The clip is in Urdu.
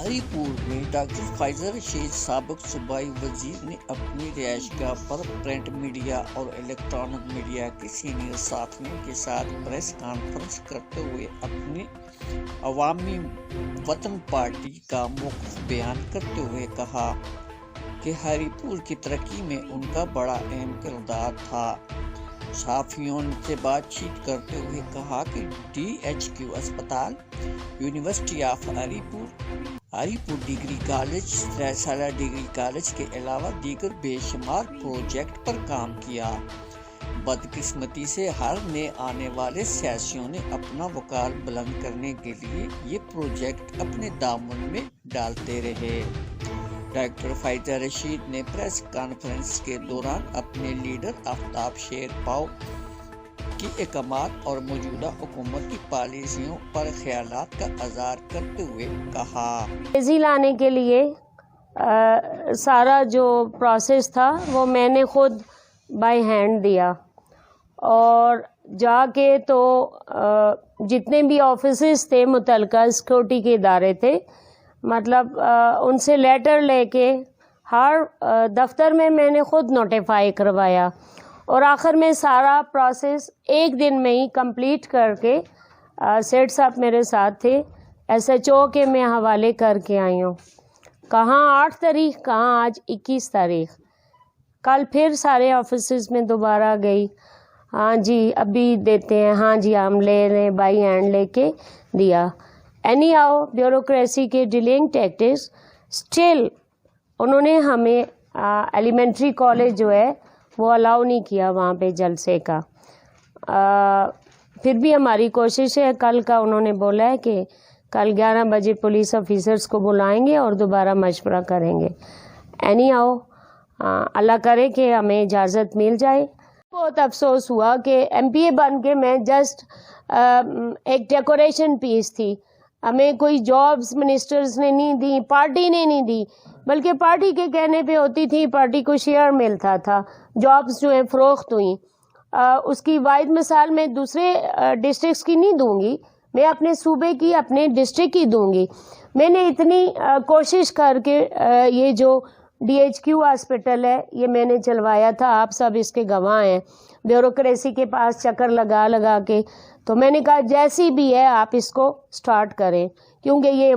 ہری پور میں ڈاکٹر فائزہ رشید سابق صوبائی وزیر نے اپنی رہائش گاہ پر پرنٹ میڈیا اور الیکٹرانک میڈیا کے سینئر ساتھیوں کے ساتھ پریس کانفرنس کرتے ہوئے اپنی عوامی وطن پارٹی کا موقف بیان کرتے ہوئے کہا کہ ہری پور کی ترقی میں ان کا بڑا اہم کردار تھا۔ صحافیوں سے بات چیت کرتے ہوئے کہا کہ DHQ اسپتال، یونیورسٹی آف ہری پور ڈگری کالج، سالہ ڈگری کالج کے علاوہ دیگر بے شمار پروجیکٹ پر کام کیا۔ بدقسمتی سے ہر نئے آنے والے سیاسیوں نے اپنا وقار بلند کرنے کے لیے یہ پروجیکٹ اپنے دامن میں ڈالتے رہے۔ ڈاکٹر فائزہ رشید نے پریس کانفرنس کے دوران اپنے لیڈر آفتاب شیر پاؤ کی اقدامات اور موجودہ حکومت کی پالیسیوں پر خیالات کا اظہار کرتے ہوئے کہا۔ تیزی لانے کے لیے سارا جو پروسیس تھا وہ میں نے خود بائی ہینڈ دیا، اور جا کے تو جتنے بھی آفیسز تھے، متعلقہ سیکورٹی کے ادارے تھے، مطلب ان سے لیٹر لے کے ہر دفتر میں نے خود نوٹیفائی کروایا، اور آخر میں سارا پروسیس ایک دن میں ہی کمپلیٹ کر کے سیٹ صاحب میرے ساتھ تھے، SHO کے میں حوالے کر کے آئی ہوں۔ کہاں 8 تاریخ، کہاں آج 21 تاریخ، کل پھر سارے آفیسز میں دوبارہ گئی، ہاں جی ابھی دیتے ہیں، ہاں جی ہم لے لیں، بائی ہینڈ لے کے دیا۔ اینی ہاؤ بیوروکریسی کے ڈیلنگ ٹیکٹکس اسٹل انہوں نے ہمیں ایلیمنٹری کالج جو ہے وہ الاؤ نہیں کیا وہاں پہ جلسے کا۔ پھر بھی ہماری کوشش ہے، کل کا انہوں نے بولا ہے کہ کل 11 بجے پولیس آفیسرز کو بلائیں گے اور دوبارہ مشورہ کریں گے۔ اینی ہاؤ اللہ کرے کہ ہمیں اجازت مل جائے۔ بہت افسوس ہوا کہ MPA بن کے میں جسٹ ایک ڈیکوریشن پیس تھی، ہمیں کوئی جابز منسٹرز نے نہیں دی، پارٹی نے نہیں دی، بلکہ پارٹی کے کہنے پہ ہوتی تھی، پارٹی کو شیئر ملتا تھا، جابز جو ہیں فروخت ہوئیں۔ اس کی واحد مثال میں دوسرے ڈسٹرکٹس کی نہیں دوں گی، میں اپنے صوبے کی، اپنے ڈسٹرکٹ کی دوں گی۔ میں نے اتنی کوشش کر کے یہ جو DHQ ہاسپٹل ہے یہ میں نے چلوایا تھا، آپ سب اس کے گواہ ہیں، بیوروکریسی کے پاس چکر لگا کے، تو میں نے کہا جیسی بھی ہے آپ اس کو سٹارٹ کریں، کیونکہ یہ